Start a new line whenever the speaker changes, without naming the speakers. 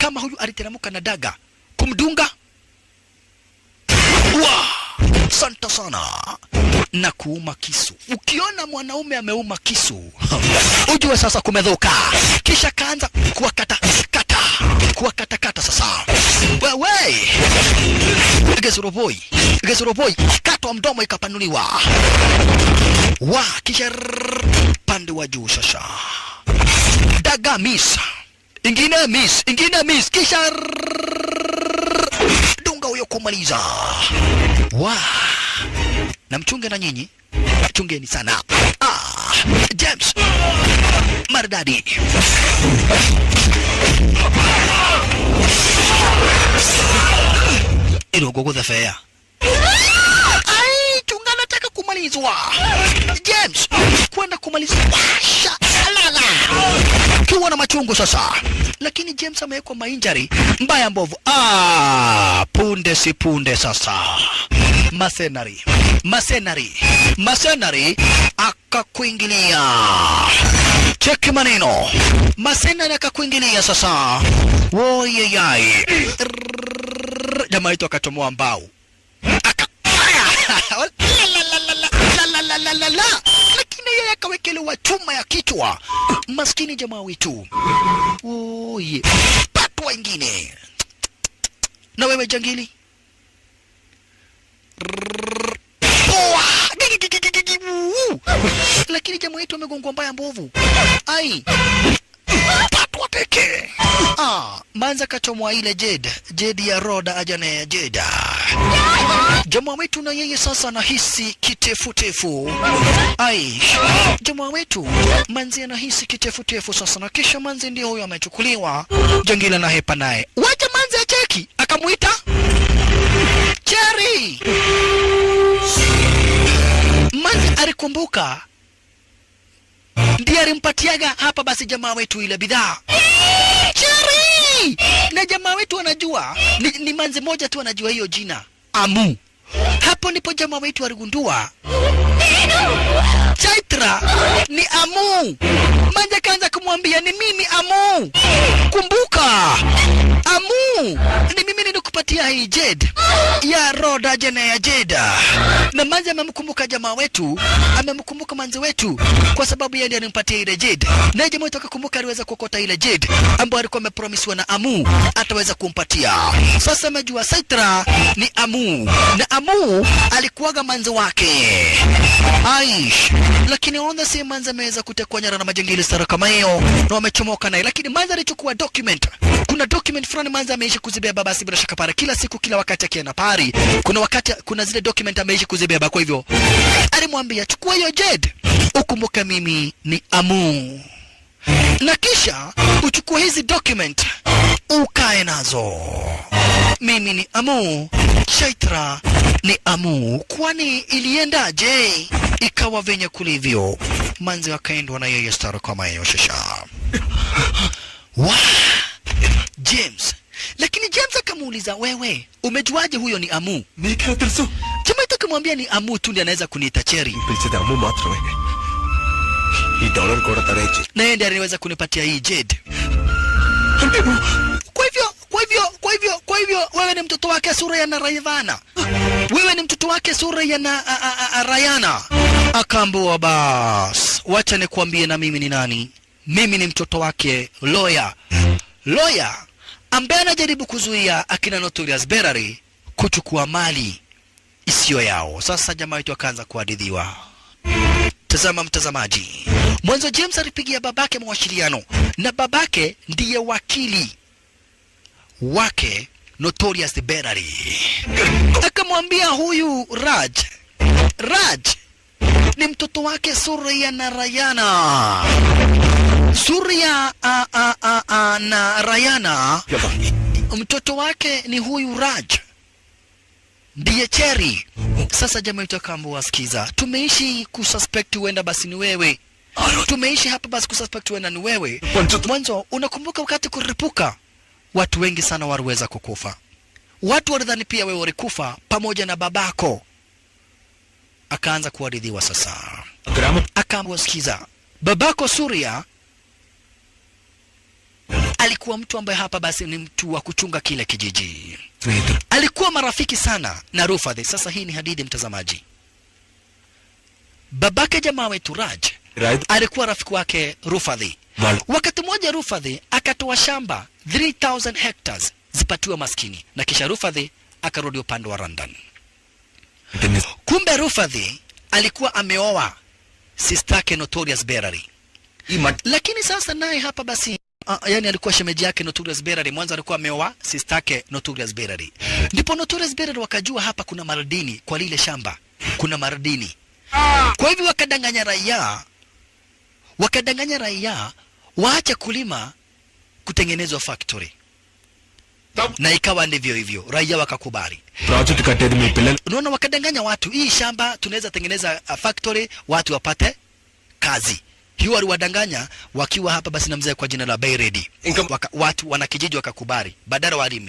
kama huyu aliteremka na daga kumdunga. Santa sana na kuuma kisu. Ukiona mwanaume ameuma kisu, ujue sasa kumedhoka. Kisha kaanza kuwakata sasa. Wewe Gezuroboi katwa mdomo ikapanuliwa. Kisha pande wa juu sasa. Daga miss. Ingine miss. Kisha dunga huyo kumaliza. Na mchunge na nyinyi. Chungeni sana. James. Maridadi. Irogogo the fair. Chunga nataka kumalizwa. James. Kwenda kumalizwa. Shalala. Kiwa na machungu sasa. Lakini James amewekwa mainjari mbaya mbovu. Punde si punde sasa. Masenari akakuingilia. Cheki maneno. Masenari akakuingilia sasa. Woyeyai. Jamaa yetu akachomoa mbao. Lakini yeye akawekelewa chuma ya kichwa. Maskini jamaa wetu. Patwa ingine. Na wewe jangili. Lakini jamaa wetu amegongwa mbaya mbovu. Patwa peke. Manza kachomwa ile Jade ya Roda ajana ya Jeda. Jamaa wetu na yeye sasa anahisi kitefutefu. Jamaa wetu manzi anahisi kitefutefu sasa, na kisha manzi ndio huyo amechukuliwa. Jangila na hepa naye. Wacha manzi acheki, akamuita Cherry. Manzi alikumbuka. Ndiye alimpatiaga hapa basi jamaa wetu ile bidhaa. Cherry! Na jamaa wetu anajua ni manzi moja tu anajua hiyo jina. Amu. Hapo ndipo jamaa wetu aligundua Chaitra ni Amu. Manzi kaanza kumwambia ni mimi Amu. Kumbuka. Amu. Ni mimi nilikupatia hii Jade ya Roda jana ya Jeda. Na manzi amemkumbuka jamaa wetu, amemkumbuka manzi wetu kwa sababu yeye ndiye alimpatia ile Jade. Na jamaa wetu akakumbuka aliweza kuokota ile Jade ambayo alikuwa amepromisiwa na Amu ataweza kumpatia. Sasa amejua Saitra ni Amu. Na Amu alikuwaga manzi wake. Lakini ona si manzi ameweza kutekwa nyara na majangili sara kama hiyo na wamechomoka naye. Lakini manzi alichukua document. Kuna document fulani manzi ameishi kuzibeba basi bila shaka para kila siku kila wakati akienda pari. Kuna zile document ameishi kuzibeba, kwa hivyo alimwambia chukua hiyo Jade, ukumbuke mimi ni Amu. Na kisha uchukue hizi document ukae nazo. Mimi ni Amu, Chaitra ni Amu. Kwani iliendaje? Ikawa venye kulivyo. Manzi wakaendwa na yeye star kama hiyo shasha. James. Lakini James akamuuliza, wewe umejuaje huyo ni Amu? Jamaa akamwambia ni Amu tu ndiye anaweza kuniita Cherry. Na yeye ndiye anaweza kunipatia hii Jade. Kwa hivyo wewe ni mtoto wake sura ya Rayana. Wewe ni mtoto wake sura ya Rayana. Akaambiwa bas, wacha nikwambie na mimi ni nani. Mimi ni mtoto wake Lawyer ambaye anajaribu kuzuia akina Notorious Berary kuchukua mali isiyo yao. Sasa jamaa wetu akaanza kuhadithiwa. Tazama mtazamaji. Mwanzo James alipigia babake mawasiliano na babake ndiye wakili wake Notorious Berary. Akamwambia huyu Raj ni mtoto wake Surya na Rayana. Surya na Rayana, mtoto wake ni huyu Raj ndiye Cherry. Sasa jamaa yetu akaambiwa, sikiza, tumeishi kususpect huenda basi ni wewe. Tumeishi hapa basi kususpect huenda ni wewe. Mwanzo unakumbuka wakati kuripuka watu wengi sana waliweza kukufa. Watu walidhani pia wewe ulikufa pamoja na babako. Akaanza kuadhibiwa sasa. Akaambiwa, sikiza, babako Surya alikuwa mtu ambaye hapa basi ni mtu wa kuchunga kile kijiji. Alikuwa marafiki sana na Rufadhi. Sasa hii ni hadithi mtazamaji. Babake jamaa wetu Raj alikuwa rafiki wake Rufadhi. Wakati mmoja Rufadhi akatoa shamba 3000 hectares zipatiwa maskini, na kisha Rufadhi akarudi upande wa London. Kumbe Rufadhi alikuwa ameoa sister yake Notorious Berari. Lakini sasa naye hapa basi yani alikuwa shemeji yake Notorious Berari. Mwanzo alikuwa ameoa sister yake Notorious Berari. Ndipo Notorious Berari wakajua hapa kuna maradini, kwa lile shamba kuna maradini. Kwa hivyo wakadanganya raia waache kulima kutengenezwa factory. Na ikawa ndivyo hivyo, raia wakakubali.
Project katedi mipele.
Unaona, wakadanganya watu, hii shamba tunaweza tengeneza factory, watu wapate kazi. Hiyo waliwadanganya wakiwa hapa basi na mzee kwa jina la Bayredi. Watu wanakijiji wakakubali badala walime.